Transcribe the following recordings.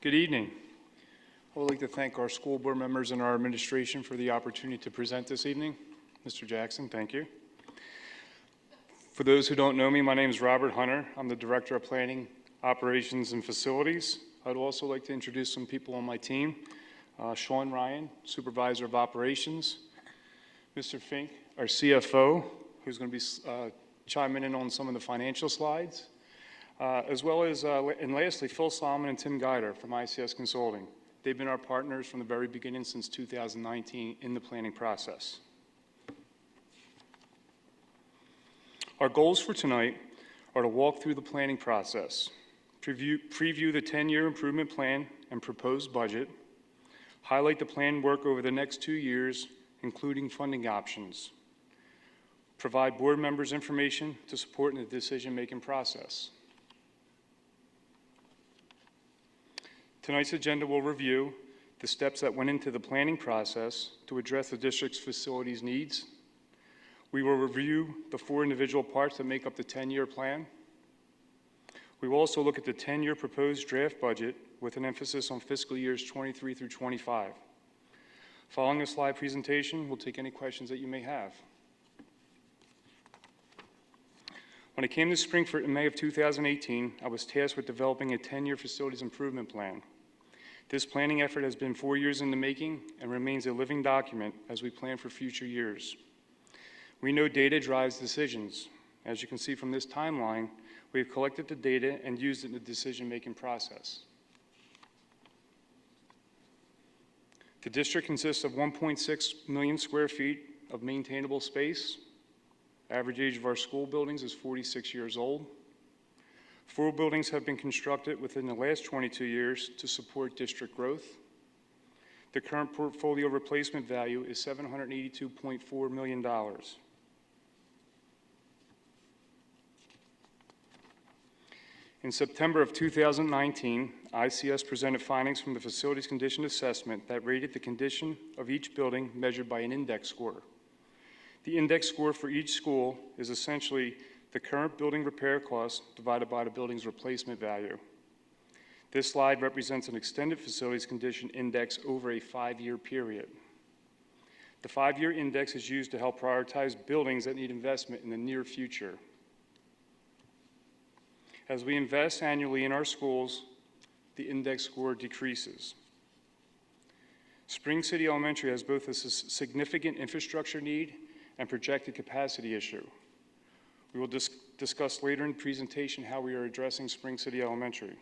Good evening. I would like to thank our school board members and our administration for the opportunity to present this evening. Mr. Jackson, thank you. For those who don't know me, my name is Robert Hunter. I'm the Director of Planning, Operations, and Facilities. I'd also like to introduce some people on my team. Sean Ryan, Supervisor of Operations. Mr. Fink, our CFO, who's going to be chiming in on some of the financial slides. As well as, and lastly, Phil Solomon and Tim Guider from SCES Consulting. They've been our partners from the very beginning since 2019 in the planning process. Our goals for tonight are to walk through the planning process, preview the 10-year improvement plan and proposed budget, highlight the planned work over the next 2 years, including funding options, provide board members information to support in the decision-making process. Tonight's agenda will review the steps that went into the planning process to address the district's facilities needs. We will review the 4 individual parts that make up the 10-year plan. We will also look at the 10-year proposed draft budget with an emphasis on fiscal years 23 through 25. Following a slide presentation, we'll take any questions that you may have. When I came to Springford in May of 2018, I was tasked with developing a 10-year facilities improvement plan. This planning effort has been 4 years in the making and remains a living document as we plan for future years. We know data drives decisions. As you can see from this timeline, we have collected the data and used it in the decision-making process. The district consists of 1.6 million square feet of maintainable space. Average age of our school buildings is 46 years old. 4 buildings have been constructed within the last 22 years to support district growth. The current portfolio replacement value is $782.4 million. In September of 2019, ICS presented findings from the Facilities Condition Assessment that rated the condition of each building measured by an index score. The index score for each school is essentially the current building repair cost divided by the building's replacement value. This slide represents an extended facilities condition index over a 5-year period. The 5-year index is used to help prioritize buildings that need investment in the near future. As we invest annually in our schools, the index score decreases. Spring City Elementary has both a significant infrastructure need and projected capacity issue. We will discuss later in the presentation how we are addressing Spring City Elementary.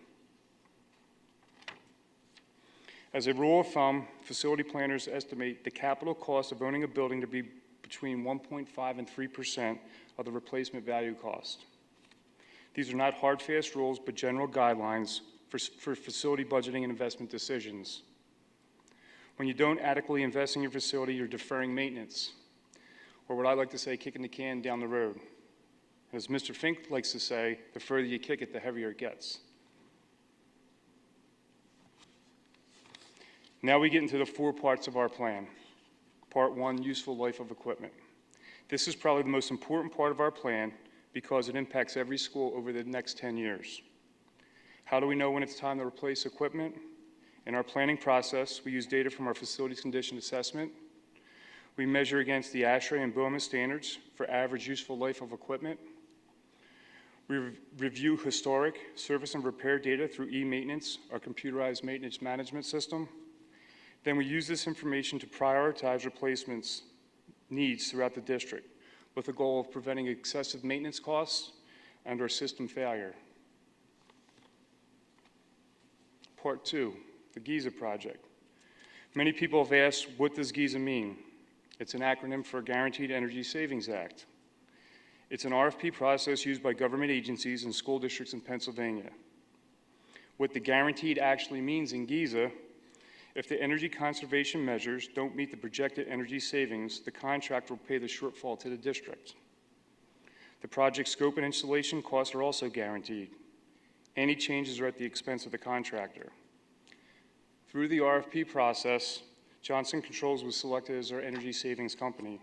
As a rule of thumb, facility planners estimate the capital cost of owning a building to be between 1.5% and 3% of the replacement value cost. These are not hard, fast rules, but general guidelines for facility budgeting and investment decisions. When you don't adequately invest in your facility, you're deferring maintenance, or what I like to say, kicking the can down the road. As Mr. Fink likes to say, the further you kick it, the heavier it gets. Now we get into the 4 parts of our plan. Part 1, useful life of equipment. This is probably the most important part of our plan because it impacts every school over the next 10 years. How do we know when it's time to replace equipment? In our planning process, we use data from our Facilities Condition Assessment. We measure against the ASHRAE and BOMA standards for average useful life of equipment. We review historic service and repair data through e-maintenance, our computerized maintenance management system. Then we use this information to prioritize replacements needs throughout the district with the goal of preventing excessive maintenance costs and or system failure. Part 2, the GESA project. Many people have asked, what does GESA mean? It's an acronym for Guaranteed Energy Savings Act. It's an RFP process used by government agencies and school districts in Pennsylvania. What the guaranteed actually means in GESA, if the energy conservation measures don't meet the projected energy savings, the contractor will pay the shortfall to the district. The project scope and installation costs are also guaranteed. Any changes are at the expense of the contractor. Through the RFP process, Johnson Controls was selected as our energy savings company.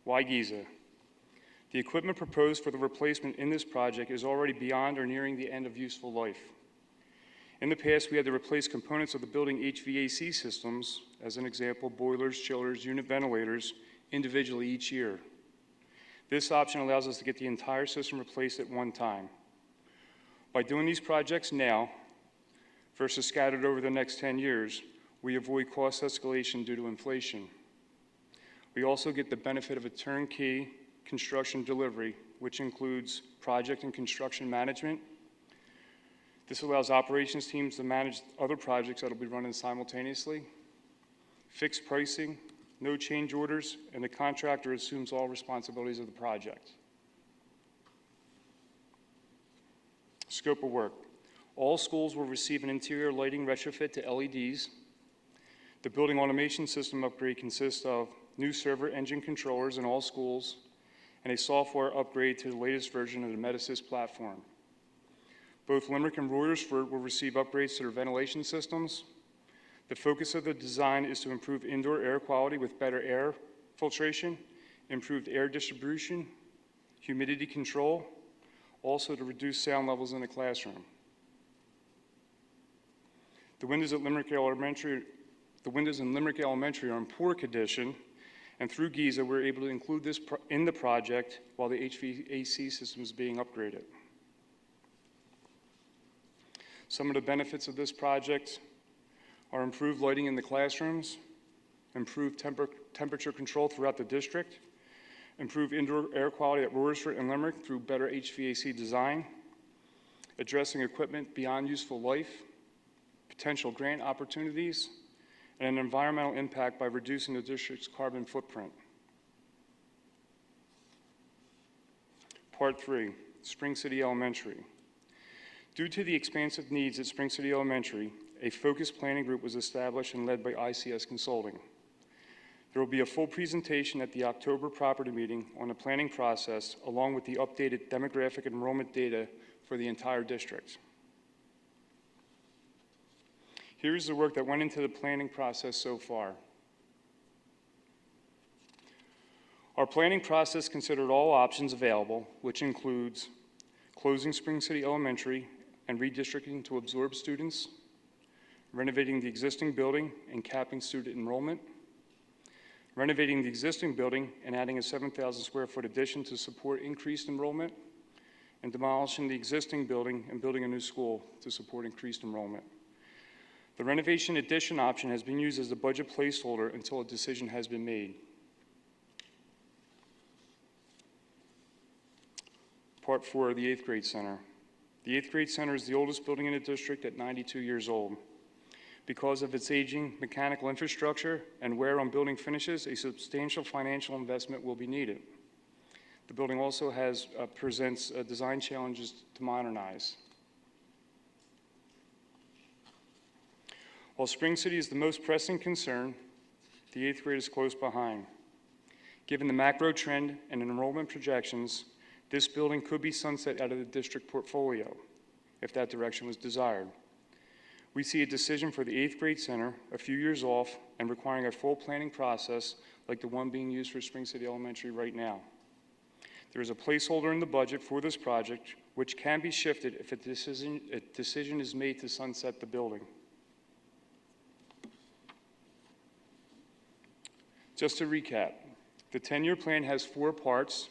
Why GESA? The equipment proposed for the replacement in this project is already beyond or nearing the end of useful life. In the past, we had to replace components of the building HVAC systems, as an example, boilers, chillers, unit ventilators, individually each year. This option allows us to get the entire system replaced at one time. By doing these projects now versus scattered over the next 10 years, we avoid cost escalation due to inflation. We also get the benefit of a turnkey construction delivery, which includes project and construction management. This allows operations teams to manage other projects that will be running simultaneously, fixed pricing, no change orders, and the contractor assumes all responsibilities of the project. Scope of work. All schools will receive an interior lighting retrofit to LEDs. The building automation system upgrade consists of new server engine controllers in all schools and a software upgrade to the latest version of the Metasys platform. Both Limerick and Royersford will receive upgrades to their ventilation systems. The focus of the design is to improve indoor air quality with better air filtration, improved air distribution, humidity control, also to reduce sound levels in the classroom. The windows in Limerick Elementary are in poor condition, and through GESA, we're able to include this in the project while the HVAC system is being upgraded. Some of the benefits of this project are improved lighting in the classrooms, improved temperature control throughout the district, improved indoor air quality at Royersford and Limerick through better HVAC design, addressing equipment beyond useful life, potential grant opportunities, and an environmental impact by reducing the district's carbon footprint. Part 3, Spring City Elementary. Due to the expansive needs at Spring City Elementary, a focused planning group was established and led by SCES Consulting. There will be a full presentation at the October property meeting on the planning process, along with the updated demographic enrollment data for the entire district. Here's the work that went into the planning process so far. Our planning process considered all options available, which includes closing Spring City Elementary and redistricting to absorb students, renovating the existing building and capping student enrollment, renovating the existing building and adding a 7,000 square foot addition to support increased enrollment, and demolishing the existing building and building a new school to support increased enrollment. The renovation addition option has been used as a budget placeholder until a decision has been made. Part 4, the 8th grade center. The 8th grade center is the oldest building in the district at 92 years old. Because of its aging mechanical infrastructure and wear on building finishes, a substantial financial investment will be needed. The building also presents design challenges to modernize. While Spring City is the most pressing concern, the 8th grade is close behind. Given the macro trend and enrollment projections, this building could be sunset out of the district portfolio, if that direction was desired. We see a decision for the 8th grade center a few years off and requiring a full planning process like the one being used for Spring City Elementary right now. There is a placeholder in the budget for this project, which can be shifted if a decision is made to sunset the building. Just to recap, the 10-year plan has 4 parts,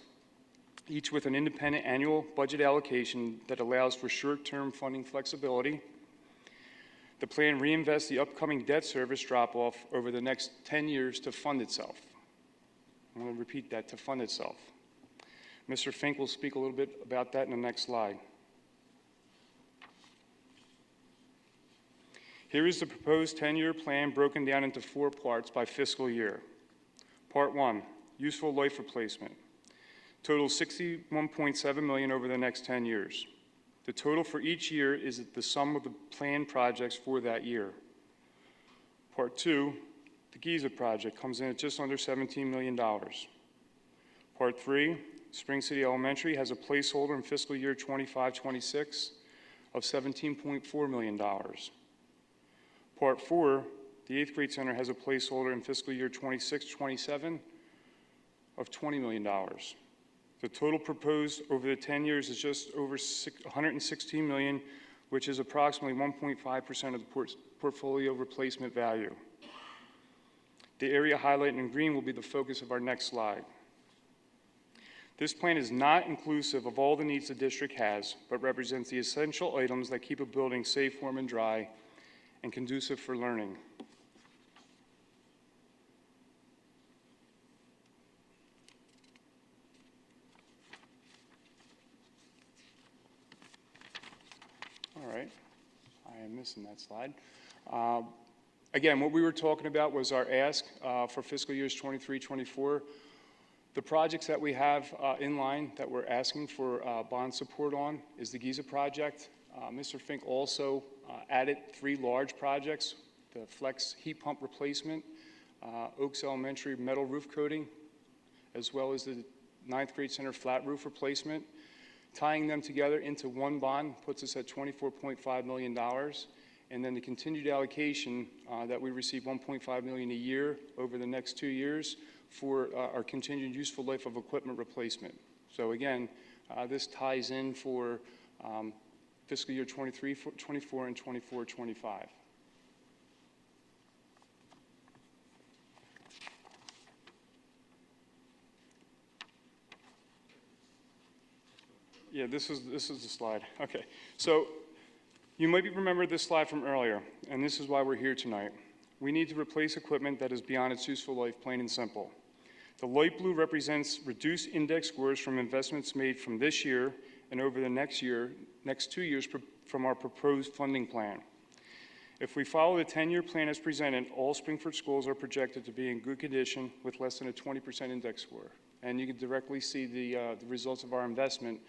each with an independent annual budget allocation that allows for short-term funding flexibility. The plan reinvests the upcoming debt service drop-off over the next 10 years to fund itself. I'm going to repeat that, to fund itself. Mr. Fink will speak a little bit about that in the next slide. Here is the proposed 10-year plan broken down into 4 parts by fiscal year. Part 1, useful life replacement. Total $61.7 million over the next 10 years. The total for each year is the sum of the planned projects for that year. Part 2, the GESA project comes in at just under $17 million. Part 3, Spring City Elementary has a placeholder in fiscal year 25-26 of $17.4 million. Part 4, the 8th grade center has a placeholder in fiscal year 26-27 of $20 million. The total proposed over the 10 years is just over $116 million, which is approximately 1.5% of the portfolio replacement value. The area highlighted in green will be the focus of our next slide. This plan is not inclusive of all the needs the district has, but represents the essential items that keep a building safe, warm, and dry, and conducive for learning. All right, I am missing that slide. Again, what we were talking about was our ask for fiscal years 23-24. The projects that we have in line that we're asking for bond support on is the GESA project. Mr. Fink also added 3 large projects: the Flex heat pump replacement, Oaks Elementary metal roof coating, as well as the 9th grade center flat roof replacement. Tying them together into one bond puts us at $24.5 million. And then the continued allocation that we receive $1.5 million a year over the next 2 years for our continued useful life of equipment replacement. So again, this ties in for fiscal year 23-24 and 24-25. Yeah, this is the slide. Okay, so you might remember this slide from earlier, and this is why we're here tonight. We need to replace equipment that is beyond its useful life, plain and simple. The light blue represents reduced index scores from investments made from this year and over the next 2 years from our proposed funding plan. If we follow the 10-year plan as presented, all Springford schools are projected to be in good condition with less than a 20% index score. And you can directly see the results of our investment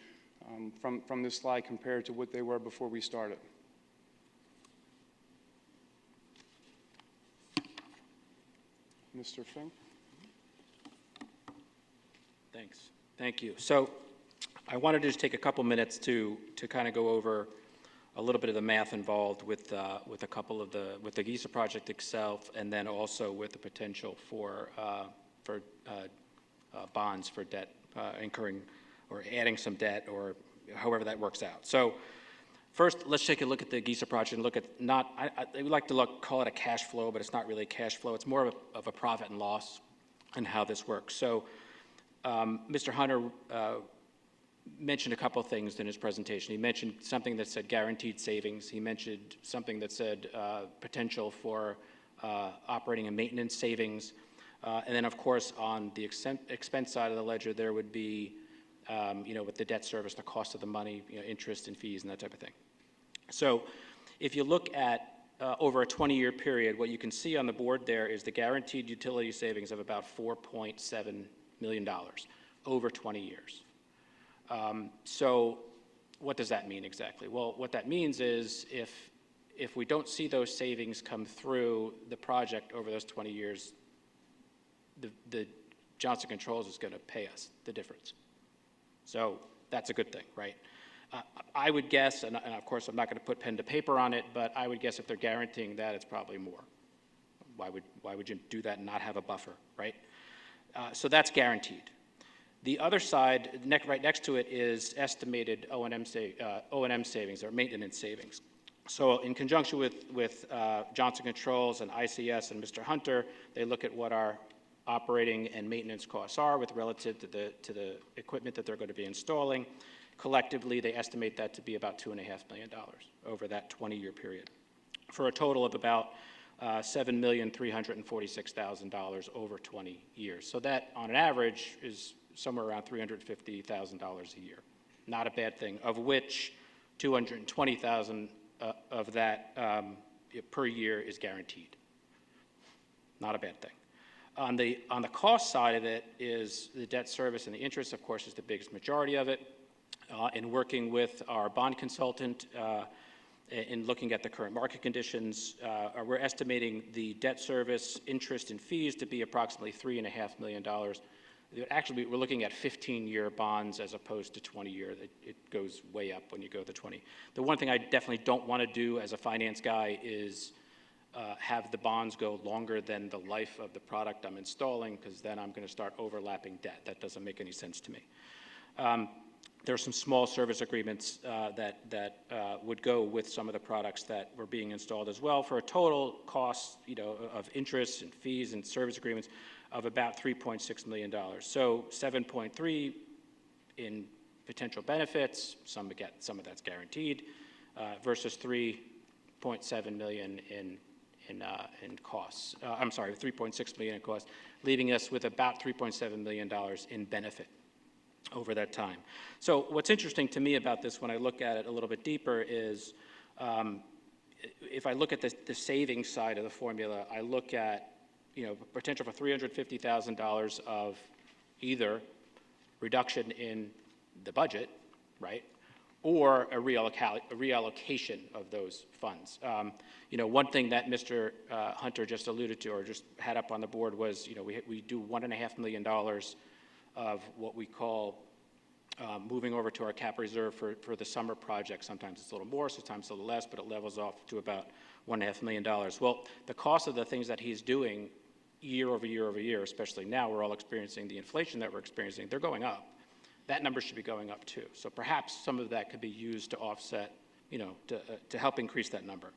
from this slide compared to what they were before we started. Mr. Fink? Thanks. Thank you. So I wanted to just take a couple minutes to kind of go over a little bit of the math involved with a couple of the GESA project itself, and then also with the potential for bonds for debt incurring or adding some debt, or however that works out. So first, let's take a look at the GESA project and look at I would like to call it a cash flow, but it's not really cash flow. It's more of a profit and loss and how this works. So Mr. Hunter mentioned a couple of things in his presentation. He mentioned something that said guaranteed savings. He mentioned something that said potential for operating and maintenance savings. And then, of course, on the expense side of the ledger, there would be, with the debt service, the cost of the money, interest and fees and that type of thing. So if you look at over a 20-year period, what you can see on the board there is the guaranteed utility savings of about $4.7 million over 20 years. So what does that mean exactly? Well, what that means is if we don't see those savings come through the project over those 20 years, the Johnson Controls is going to pay us the difference. So that's a good thing, right? I would guess, and of course I'm not going to put pen to paper on it, but I would guess if they're guaranteeing that, it's probably more. Why would you do that and not have a buffer, right? So that's guaranteed. The other side, right next to it, is estimated O&M savings or maintenance savings. So in conjunction with Johnson Controls and ICS and Mr. Hunter, they look at what our operating and maintenance costs are relative to the equipment that they're going to be installing. Collectively, they estimate that to be about $2.5 million over that 20-year period, for a total of about $7,346,000 over 20 years. So that, on an average, is somewhere around $350,000 a year. Not a bad thing, of which $220,000 of that per year is guaranteed. Not a bad thing. On the cost side of it is the debt service, and the interest, of course, is the biggest majority of it. In working with our bond consultant, in looking at the current market conditions, we're estimating the debt service, interest, and fees to be approximately $3.5 million. Actually, we're looking at 15-year bonds as opposed to 20-year. It goes way up when you go to 20. The one thing I definitely don't want to do as a finance guy is have the bonds go longer than the life of the product I'm installing, because then I'm going to start overlapping debt. That doesn't make any sense to me. There are some small service agreements that would go with some of the products that were being installed as well, for a total cost, of interest and fees and service agreements of about $3.6 million. So 7.3 in potential benefits, some of that's guaranteed, versus 3.7 million in costs. I'm sorry, 3.6 million in costs, leaving us with about $3.7 million in benefit over that time. So what's interesting to me about this when I look at it a little bit deeper is, if I look at the savings side of the formula, I look at, potential for $350,000 of either reduction in the budget, right, or a reallocation of those funds. One thing that Mr. Hunter just alluded to, or just had up on the board, was, we do $1.5 million of what we call moving over to our cap reserve for the summer project. Sometimes it's a little more, sometimes a little less, but it levels off to about $1.5 million. Well, the cost of the things that he's doing year over year over year, especially now we're all experiencing the inflation that we're experiencing, they're going up. That number should be going up too. So perhaps some of that could be used to offset, to help increase that number.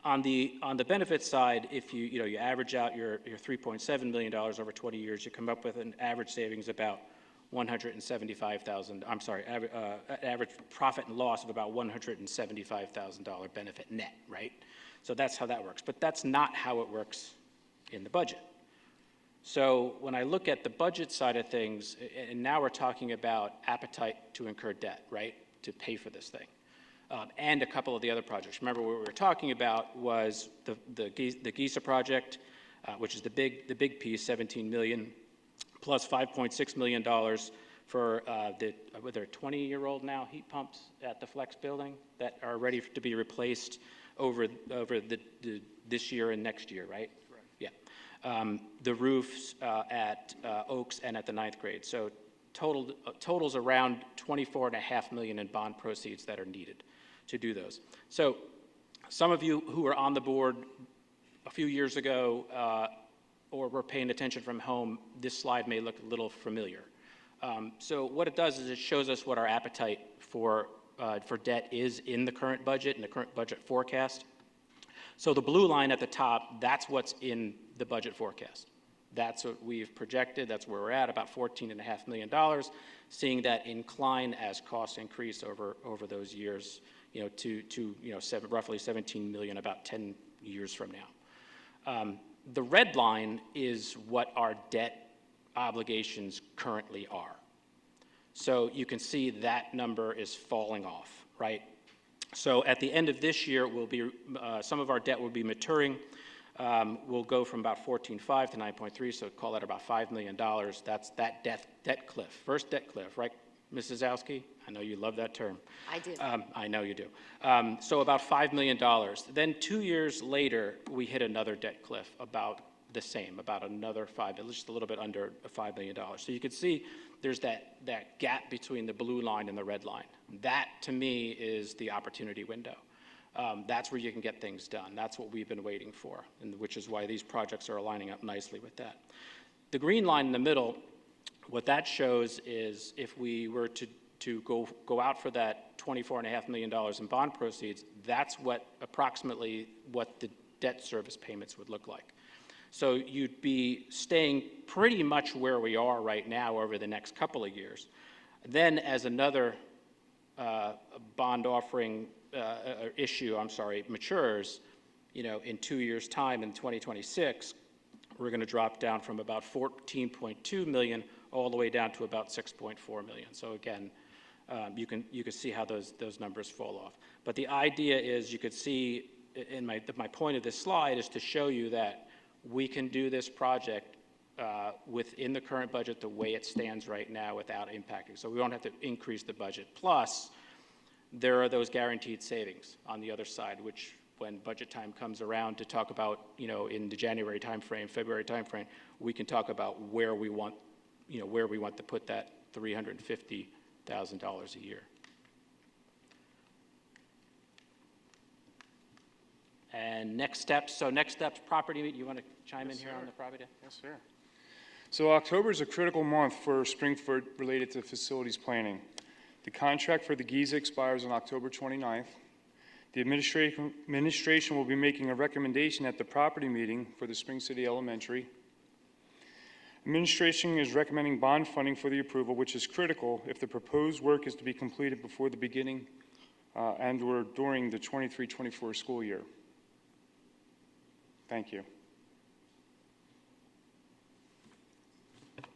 On the benefit side, if you average out your $3.7 million over 20 years, you come up with an average savings about $175,000. I'm sorry, average profit and loss of about $175,000 benefit net, right? So that's how that works. But that's not how it works in the budget. So when I look at the budget side of things, and now we're talking about appetite to incur debt, right, to pay for this thing, and a couple of the other projects. Remember, what we were talking about was the GESA project, which is the big piece, $17 million, plus $5.6 million for were there 20-year-old now heat pumps at the Flex building that are ready to be replaced over this year and next year, right? Correct. Yeah. The roofs at Oaks and at the 9th grade. So totals around $24.5 million in bond proceeds that are needed to do those. So some of you who were on the board a few years ago or were paying attention from home, this slide may look a little familiar. So what it does is it shows us what our appetite for debt is in the current budget and the current budget forecast. So the blue line at the top, that's what's in the budget forecast. That's what we've projected. That's where we're at, about $14.5 million, seeing that incline as costs increase over those years, to roughly 17 million about 10 years from now. The red line is what our debt obligations currently are. So you can see that number is falling off, right? So at the end of this year, some of our debt will be maturing. We'll go from about 14.5 to 9.3, so call that about $5 million. That's that debt cliff, first debt cliff, right, Mrs. Zowski? I know you love that term. I do. I know you do. So about $5 million. Then 2 years later, we hit another debt cliff, about the same, about another just a little bit under $5 million. So you can see there's that gap between the blue line and the red line. That, to me, is the opportunity window. That's where you can get things done. That's what we've been waiting for, and which is why these projects are aligning up nicely with that. The green line in the middle, what that shows is if we were to go out for that $24.5 million in bond proceeds, that's approximately what the debt service payments would look like. So you'd be staying pretty much where we are right now over the next couple of years. Then as another bond offering matures, in 2 years' time in 2026, we're going to drop down from about 14.2 million all the way down to about 6.4 million. So again, you can see how those numbers fall off. But the idea is, you could see, my point of this slide is to show you that we can do this project within the current budget the way it stands right now without impacting. So we don't have to increase the budget. Plus, there are those guaranteed savings on the other side, which when budget time comes around to talk about, in the January timeframe, February timeframe, we can talk about where we want to put that $350,000 a year. And next steps, property, you want to chime in here on the property? Yes, sir. So October is a critical month for Springford related to facilities planning. The contract for the GESA expires on October 29th. The administration will be making a recommendation at the property meeting for the Spring City Elementary. Administration is recommending bond funding for the approval, which is critical if the proposed work is to be completed before the beginning and/or during the 23-24 school year. Thank you.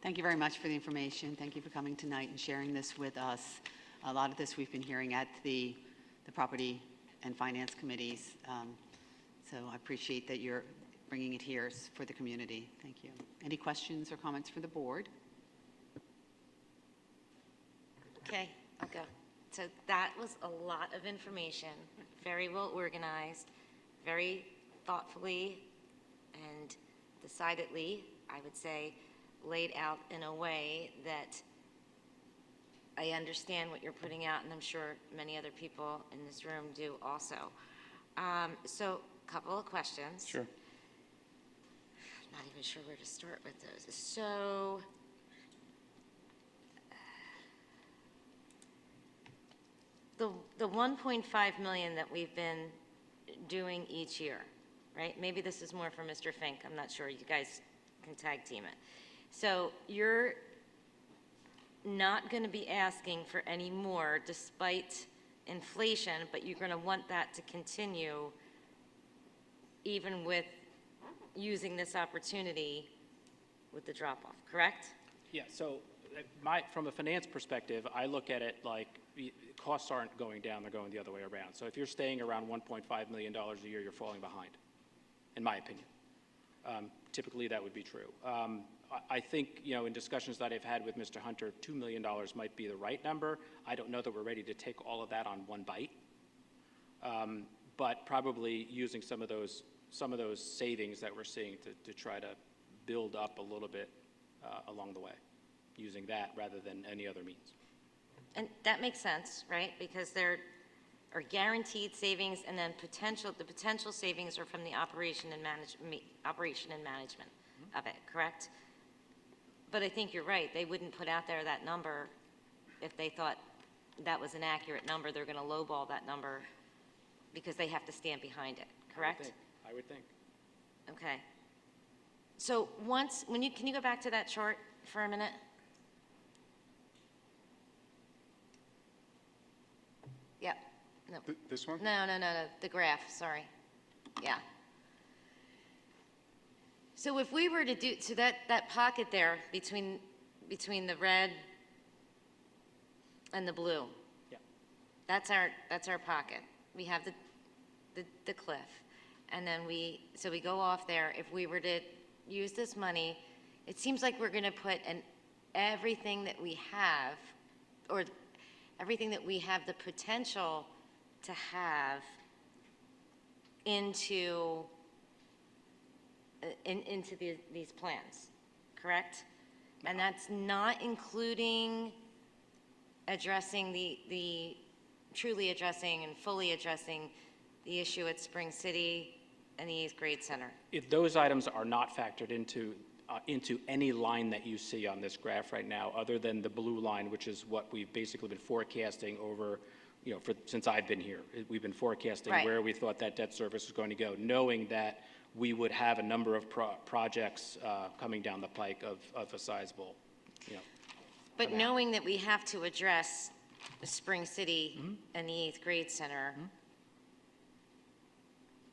Thank you very much for the information. Thank you for coming tonight and sharing this with us. A lot of this we've been hearing at the Property and Finance Committees. So I appreciate that you're bringing it here for the community. Thank you. Any questions or comments for the board? Okay, I'll go. So that was a lot of information, very well organized, very thoughtfully and decidedly, I would say, laid out in a way that I understand what you're putting out, and I'm sure many other people in this room do also. So a couple of questions. Sure. I'm not even sure where to start with those. So the 1.5 million that we've been doing each year, right? Maybe this is more for Mr. Fink. I'm not sure. You guys can tag team it. So you're not going to be asking for any more despite inflation, but you're going to want that to continue even with using this opportunity with the drop-off, correct? Yeah, so from a finance perspective, I look at it like costs aren't going down, they're going the other way around. So if you're staying around $1.5 million a year, you're falling behind, in my opinion. Typically, that would be true. I think, in discussions that I've had with Mr. Hunter, $2 million might be the right number. I don't know that we're ready to take all of that on one bite, but probably using some of those savings that we're seeing to try to build up a little bit along the way, using that rather than any other means. And that makes sense, right? Because there are guaranteed savings, and then the potential savings are from the operation and management of it, correct? But I think you're right. They wouldn't put out there that number if they thought that was an accurate number. They're going to lowball that number because they have to stand behind it, correct? I would think. Okay. So can you go back to that chart for a minute? Yep. No. This one? No, the graph, sorry. Yeah. So if we were to do, so that pocket there between the red and the blue, Yeah. that's our pocket. We have the cliff. And then we go off there. If we were to use this money, it seems like we're going to put everything that we have, or everything that we have the potential to have into these plans, correct? And that's not including addressing truly addressing and fully addressing the issue at Spring City and the 8th grade center. If those items are not factored into any line that you see on this graph right now, other than the blue line, which is what we've basically been forecasting over, since I've been here. We've been forecasting Right. where we thought that debt service was going to go, knowing that we would have a number of projects coming down the pike of a sizable, But amount. knowing that we have to address the Spring City and the 8th grade center,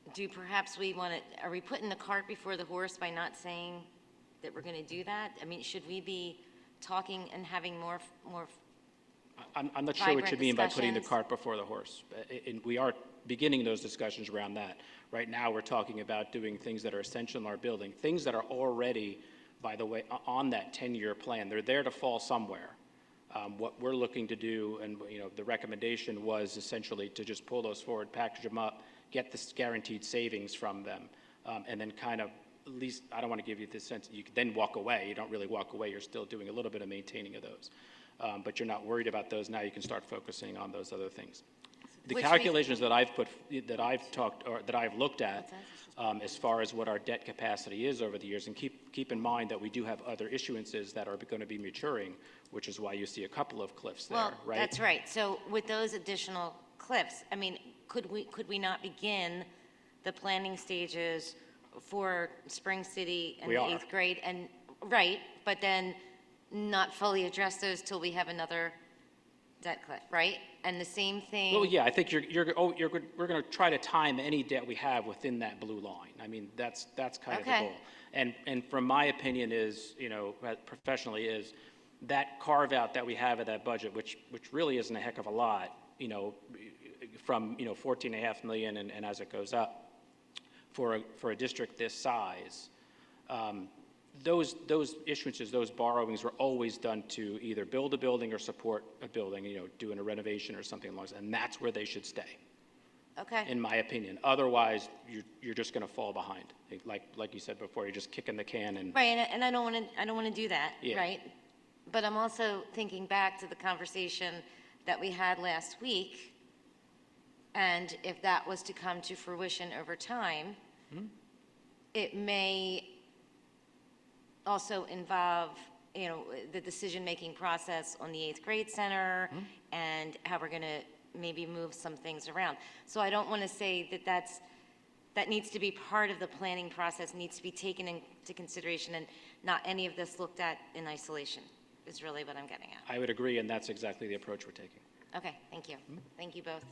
are we putting the cart before the horse by not saying that we're going to do that? I mean, should we be talking and having more I'm not sure what you vibrant mean by putting the discussions? cart before the horse. And we are beginning those discussions around that. Right now, we're talking about doing things that are essential in our building, things that are already, by the way, on that 10-year plan. They're there to fall somewhere. What we're looking to do, and the recommendation was essentially to just pull those forward, package them up, get this guaranteed savings from them, and then kind of, at least, I don't want to give you this sense that you can then walk away. You don't really walk away. You're still doing a little bit of maintaining of those. But you're not worried about those. Now you can start focusing on those other things. The Which calculations that I've looked at, as far as what our debt capacity is over the years, and keep in mind that we do have other issuances that are going to be maturing, which is why you see a couple of cliffs there, Well, right? that's right. So with those additional cliffs, I mean, could we not begin the planning stages for Spring City and We the are. 8th grade? And, right, but then not fully address those till we have another debt cliff, right? And the same thing. Well, yeah, I think we're going to try to time any debt we have within that blue line. I mean, that's kind of the Okay. goal. And from my opinion is, professionally is, that carve-out that we have of that budget, which really isn't a heck of a lot, from, 14.5 million and as it goes up, for a district this size, those issuances, those borrowings were always done to either build a building or support a building, doing a renovation or something along those, and that's where they should stay, Okay. in my opinion. Otherwise, you're just going to fall behind. Like you said before, you're just kicking the can and. Right, and I don't want to do that, Yeah. right? But I'm also thinking back to the conversation that we had last week, and if that was to come to fruition over time, it may also involve, the decision-making process on the 8th grade center and how we're going to maybe move some things around. So I don't want to say that needs to be part of the planning process, needs to be taken into consideration, and not any of this looked at in isolation, is really what I'm getting at. I would agree, and that's exactly the approach we're taking. Okay, thank you. Thank you both.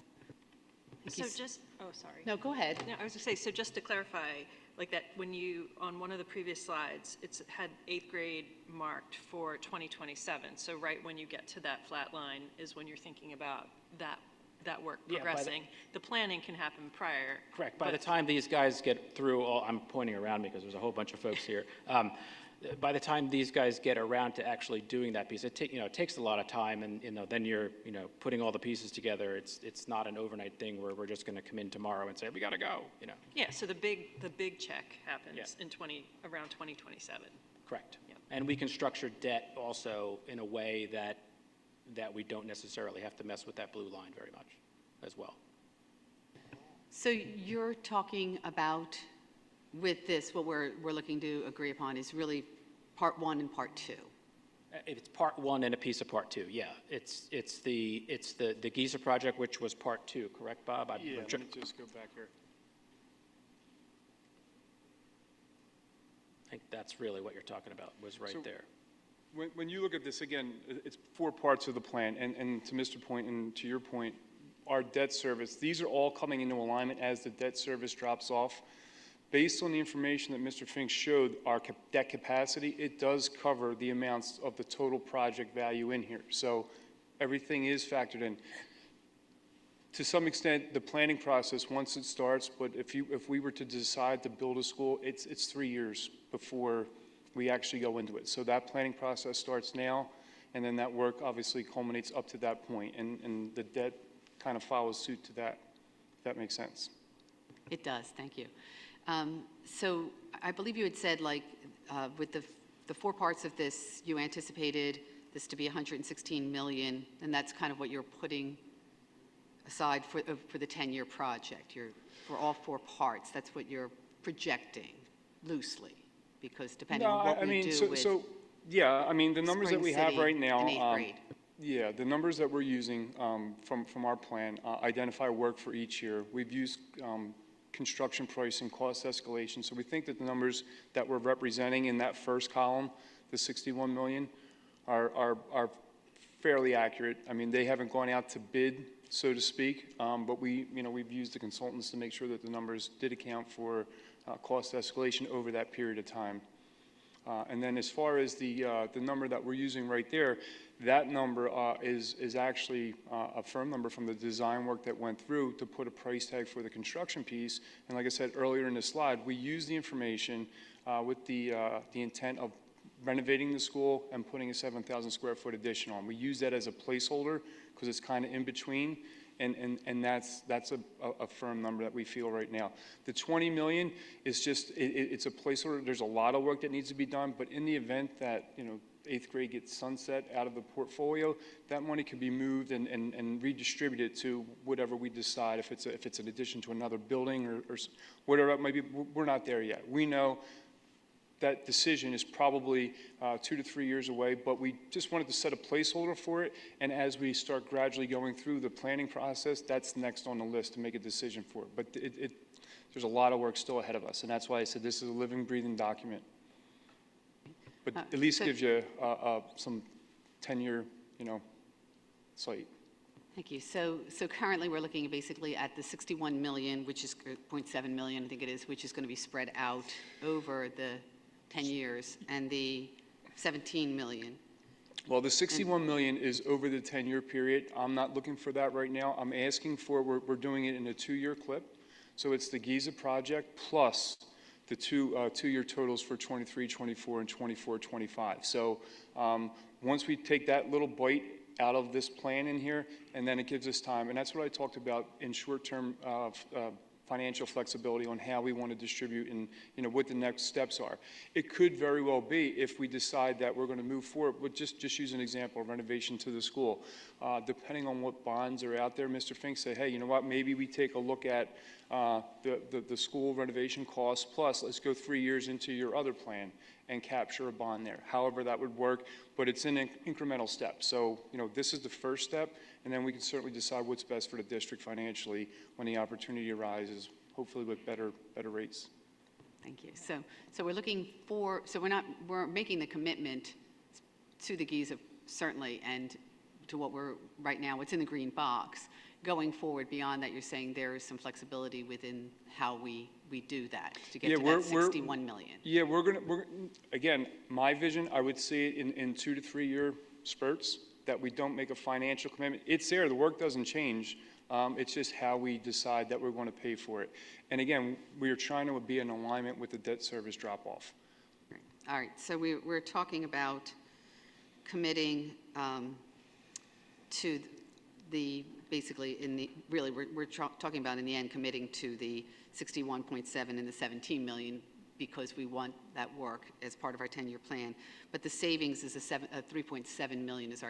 So just, oh, sorry. No, go ahead. No, I was going to say, so just to clarify, like that when you, on one of the previous slides, it's had 8th grade marked for 2027. So right when you get to that flat line is when you're thinking about that work Yeah, progressing. The planning can happen prior. Correct. By the but- time these guys get through all, I'm pointing around because there's a whole bunch of folks here. By the time these guys get around to actually doing that piece, it takes a lot of time, and then you're putting all the pieces together. It's not an overnight thing where we're just going to come in tomorrow and say we got to go. Yeah, so the big check happens Yeah. in around 2027. Correct. Yep. And we can structure debt also in a way that we don't necessarily have to mess with that blue line very much as well. So you're talking about, with this, what we're looking to agree upon is really part 1 and part 2. If it's part 1 and a piece of part 2, yeah. It's the GESA project, which was part 2, correct, Bob? Yeah, let me just go back here. I think that's really what you're talking about, was right So- there. When you look at this, again, it's 4 parts of the plan, and to Mr. Point and to your point, our debt service, these are all coming into alignment as the debt service drops off. Based on the information that Mr. Fink showed, our debt capacity, it does cover the amounts of the total project value in here. So everything is factored in. To some extent, the planning process, once it starts, but if we were to decide to build a school, it's 3 years before we actually go into it. So that planning process starts now, and then that work obviously culminates up to that point, and the debt kind of follows suit to that, if that makes sense. It does, thank you. So I believe you had said, with the 4 parts of this, you anticipated this to be 116 million, and that's kind of what you're putting aside for the 10-year project. For all 4 parts, that's what you're projecting loosely, because depending on what we do with yeah, I mean, the numbers that Spring we have City right now. and 8th grade. Yeah, the numbers that we're using from our plan identify work for each year. We've used construction price and cost escalation, so we think that the numbers that we're representing in that first column, the 61 million, are fairly accurate. I mean, they haven't gone out to bid, so to speak, but we've used the consultants to make sure that the numbers did account for cost escalation over that period of time. And then as far as the number that we're using right there, that number is actually a firm number from the design work that went through to put a price tag for the construction piece. And like I said earlier in the slide, we use the information with the intent of renovating the school and putting a 7,000 square foot addition on. We use that as a placeholder because it's kind of in between. And that's a firm number that we feel right now. The 20 million is just, it's a placeholder. There's a lot of work that needs to be done, but in the event that, eighth grade gets sunset out of the portfolio, that money could be moved and redistributed to whatever we decide, if it's an addition to another building or whatever it might be. We're not there yet. We know that decision is probably 2 to 3 years away, but we just wanted to set a placeholder for it, and as we start gradually going through the planning process, that's next on the list to make a decision for it. But there's a lot of work still ahead of us, and that's why I said this is a living, breathing document. But at least so- gives you some 10-year, sight. Thank you. So currently, we're looking basically at the 61 million, which is 0.7 million, I think it is, which is going to be spread out over the 10 years, and the 17 million. Well, the 61 million is over the 10-year period. I'm not looking for that right now. I'm asking for, we're doing it in a 2-year clip. So it's the GESA project plus the two-year totals for 23, 24, and 24, 25. So once we take that little bite out of this plan in here, and then it gives us time, and that's what I talked about in short-term financial flexibility on how we want to distribute and what the next steps are. It could very well be, if we decide that we're going to move forward, but just use an example of renovation to the school. Depending on what bonds are out there, Mr. Fink said, hey, you know what, maybe we take a look at the school renovation costs, plus let's go 3 years into your other plan and capture a bond there. However that would work, but it's in incremental steps. So, this is the first step, and then we can certainly decide what's best for the district financially when the opportunity arises, hopefully with better rates. Thank you. So we're looking for, we're making the commitment to the GESA, certainly, and to what we're, right now, what's in the green box. Going forward beyond that, you're saying there is some flexibility within how we do that to get to that 61 million. Yeah, again, my vision, I would see it in 2 to 3 year spurts, that we don't make a financial commitment. It's there, the work doesn't change. It's just how we decide that we're going to pay for it. And again, we are trying to be in alignment with the debt service drop-off. All right, so we're talking about committing to the, basically, we're talking about in the end committing to the 61.7 and the 17 million, because we want that work as part of our 10-year plan. But the savings is 3.7 million is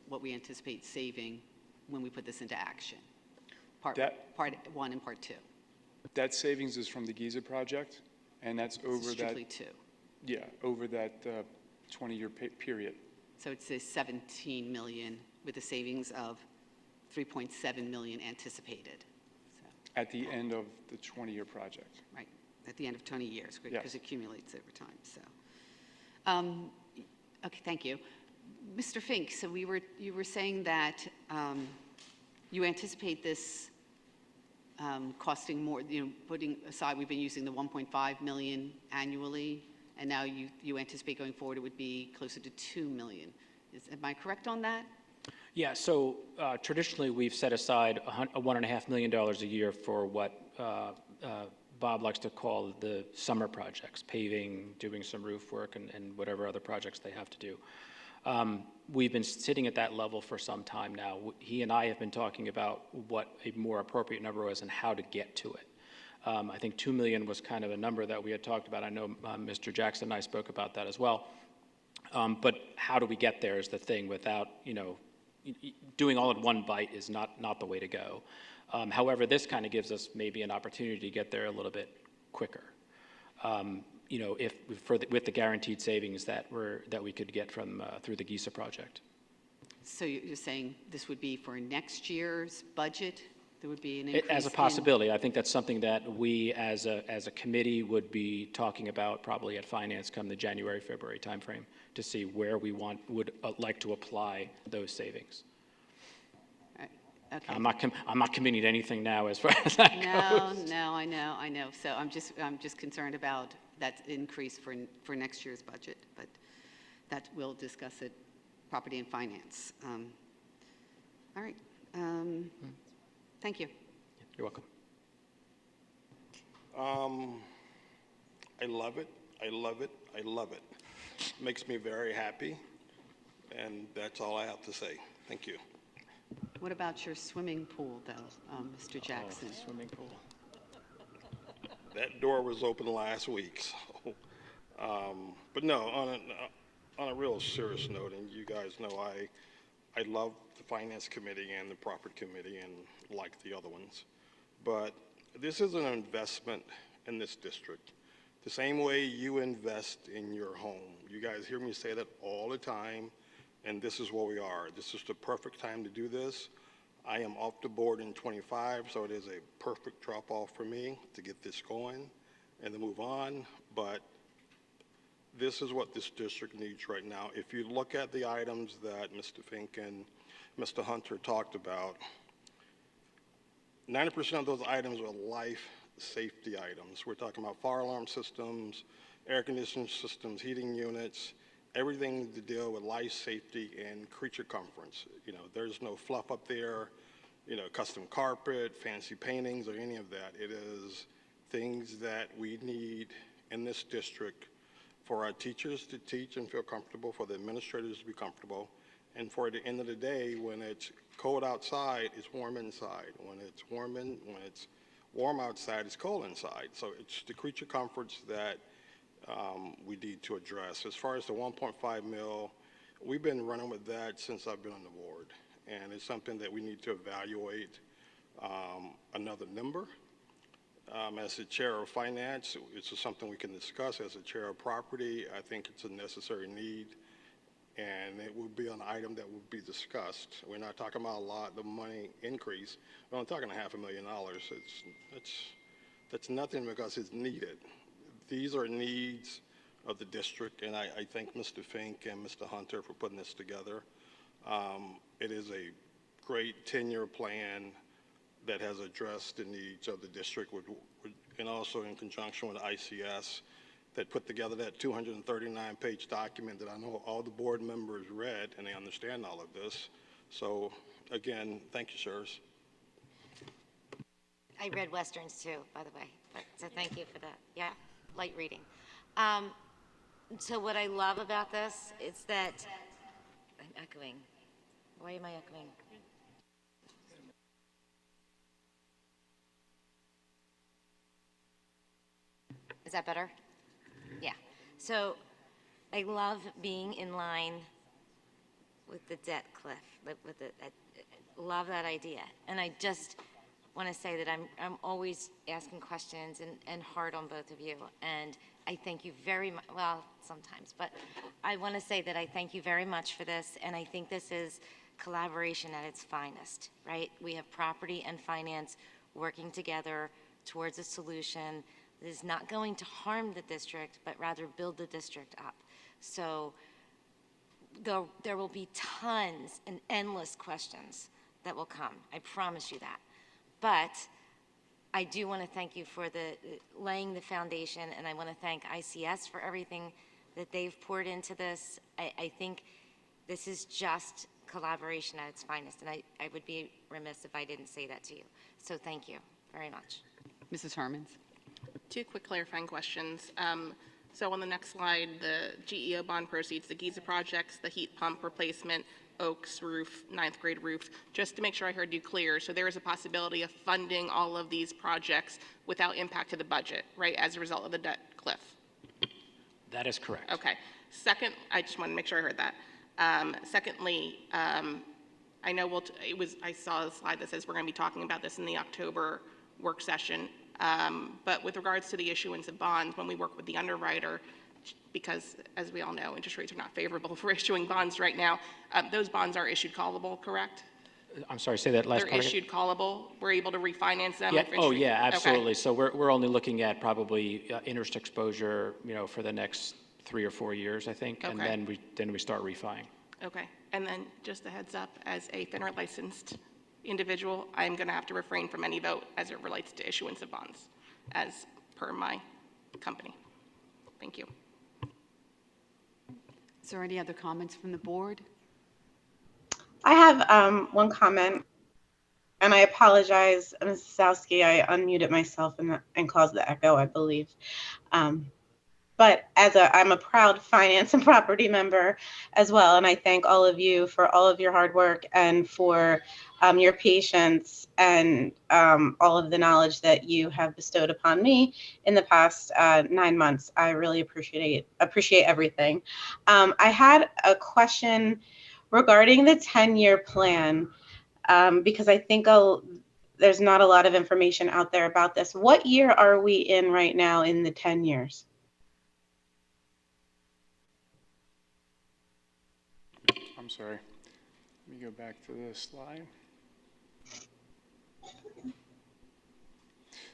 what we anticipate saving when we put this into action. Part 1 and part 2. That savings is from the GESA project, and that's over Strictly that. 2. Yeah, over that 20-year period. So it's a 17 million with a savings of 3.7 million anticipated. So, At the end of the 20-year project. right, at the end of 20 years, because Yes. it accumulates over time. So, okay, thank you. Mr. Fink, so you were saying that you anticipate this costing more, putting aside, we've been using the 1.5 million annually, and now you anticipate going forward it would be closer to 2 million. Am I correct on that? Yeah, so traditionally, we've set aside $1.5 million a year for what Bob likes to call the summer projects, paving, doing some roof work, and whatever other projects they have to do. We've been sitting at that level for some time now. He and I have been talking about what a more appropriate number was and how to get to it. I think 2 million was kind of a number that we had talked about. I know Mr. Jackson and I spoke about that as well. But how do we get there is the thing. Without, doing all in one bite is not the way to go. However, this kind of gives us maybe an opportunity to get there a little bit quicker. With the guaranteed savings that we could get from through the GESA project. So you're saying this would be for next year's budget? There would be an increase As a possibility. I think that's something that we as a committee would be talking about probably at Finance come the January, February timeframe to see where we would like to apply those savings. Okay. I'm not committing to anything now as far as that goes. No, I know. So I'm just concerned about that increase for next year's budget, but that we'll discuss it, Property and Finance. All right. Thank you. You're welcome. I love it. I love it. I love it. Makes me very happy, and that's all I have to say. Thank you. What about your swimming pool, though, Mr. Jackson? Swimming pool. That door was open last week, so. But no, on a real serious note, and you guys know I love the Finance Committee and the Property Committee and like the other ones, but this is an investment in this district. The same way you invest in your home. You guys hear me say that all the time, and this is where we are. This is the perfect time to do this. I am off the board in 25, so it is a perfect drop-off for me to get this going and to move on, but this is what this district needs right now. If you look at the items that Mr. Fink and Mr. Hunter talked about, 90% of those items are life safety items. We're talking about fire alarm systems, air conditioning systems, heating units, everything to deal with life safety and creature comforts. You know, there's no fluff up there, you know, custom carpet, fancy paintings, or any of that. It is things that we need in this district for our teachers to teach and feel comfortable, for the administrators to be comfortable, and for the end of the day, when it's cold outside, it's warm inside. When it's warm outside, it's cold inside. So it's the creature comforts that we need to address. As far as the 1.5 mil, we've been running with that since I've been on the board, and it's something that we need to evaluate another number. As the chair of finance, it's something we can discuss. As the chair of property, I think it's a necessary need, and it will be an item that will be discussed. We're not talking about a lot, the money increase. We're only talking $500,000. That's nothing because it's needed. These are needs of the district, and I thank Mr. Fink and Mr. Hunter for putting this together. It is a great 10-year plan that has addressed the needs of the district, and also in conjunction with ICS, that put together that 239-page document that I know all the board members read, and they understand all of this. So, again, thank you, sirs. I read Westerns too, by the way, so thank you for that. Yeah, light reading. So what I love about this is that, I'm echoing. Why am I echoing? Is that better? Yeah. So I love being in line with the debt cliff, I love that idea. And I just want to say that I'm always asking questions and hard on both of you. And I thank you very much, well, sometimes, but I want to say that I thank you very much for this. And I think this is collaboration at its finest, right? We have property and finance working together towards a solution that is not going to harm the district, but rather build the district up. So there will be tons and endless questions that will come. I promise you that. But I do want to thank you for laying the foundation, and I want to thank ICS for everything that they've poured into this. I think this is just collaboration at its finest, and I would be remiss if I didn't say that to you. So thank you very much. Mrs. Hermans. Two quick clarifying questions. So on the next slide, the GEO bond proceeds, the GESA projects, the heat pump replacement, Oaks roof, 9th grade roof, just to make sure I heard you clear. So there is a possibility of funding all of these projects without impact to the budget, right, as a result of the debt cliff? That is correct. Okay. Second, I just want to make sure I heard that. Secondly, I know I saw a slide that says we're going to be talking about this in the October work session. But with regards to the issuance of bonds, when we work with the underwriter, because as we all know, interest rates are not favorable for issuing bonds right now, those bonds are issued callable, correct? I'm sorry, say that last part They're again. issued callable? We're able to refinance them? Yeah. if Oh, interest- yeah, absolutely. Okay. So we're only looking at probably interest exposure, for the next 3 or 4 years, I think, and Okay. then we start refining. Okay. And then just a heads up, as a FINRA licensed individual, I'm going to have to refrain from any vote as it relates to issuance of bonds, as per my company. Thank you. Is there any other comments from the board? I have one comment, and I apologize, Mrs. Sowski, I unmuted myself and caused the echo, I believe. but I'm a proud finance and property member as well. And I thank all of you for all of your hard work and for your patience and all of the knowledge that you have bestowed upon me in the past 9 months. I really appreciate everything. I had a question regarding the 10-year plan, because I think there's not a lot of information out there about this. What year are we in right now in the 10 years? I'm sorry. Let me go back to this slide.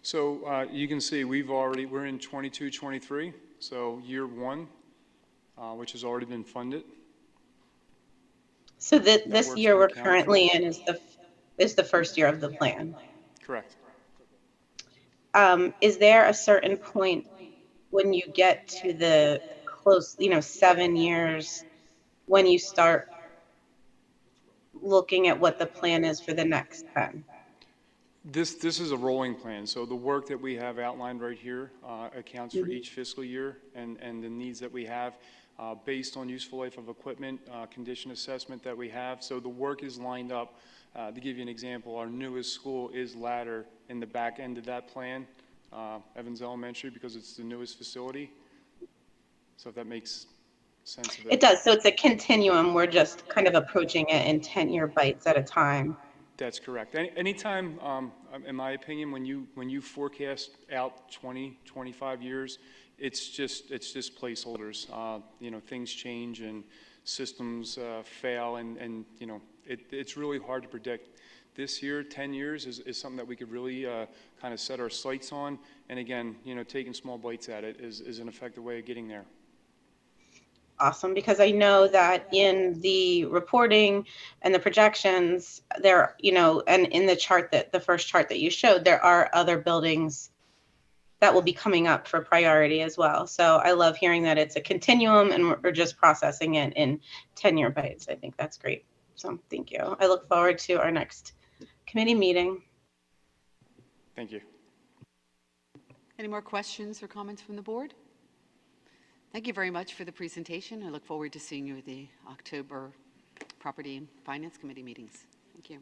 So you can see we're in 22, 23. So year one, which has already been funded. So this works year for we're the county. currently in is the first year of the plan. Correct. Is there a certain point when you get to the close, 7 years, when you start looking at what the plan is for the next 10? This is a rolling plan, so the work that we have outlined right here accounts for each fiscal year and the needs that we have based on useful life of equipment, condition assessment that we have. So the work is lined up. To give you an example, our newest school is Ladder in the back end of that plan, Evans Elementary, because it's the newest facility. So if that makes sense of it. It does. So it's a continuum. We're just kind of approaching it in 10-year bites at a time. That's correct. Anytime, in my opinion, when you forecast out 20, 25 years, it's just placeholders. Things change and systems fail, and it's really hard to predict. This year, 10 years is something that we could really kind of set our sights on. And again, taking small bites at it is an effective way of getting there. Awesome, because I know that in the reporting and the projections there, and in the first chart that you showed, there are other buildings that will be coming up for priority as well. So I love hearing that it's a continuum and we're just processing it in 10-year bites. I think that's great. So thank you. I look forward to our next committee meeting. Thank you. Any more questions or comments from the board? Thank you very much for the presentation. I look forward to seeing you at the October Property and Finance Committee meetings. Thank you.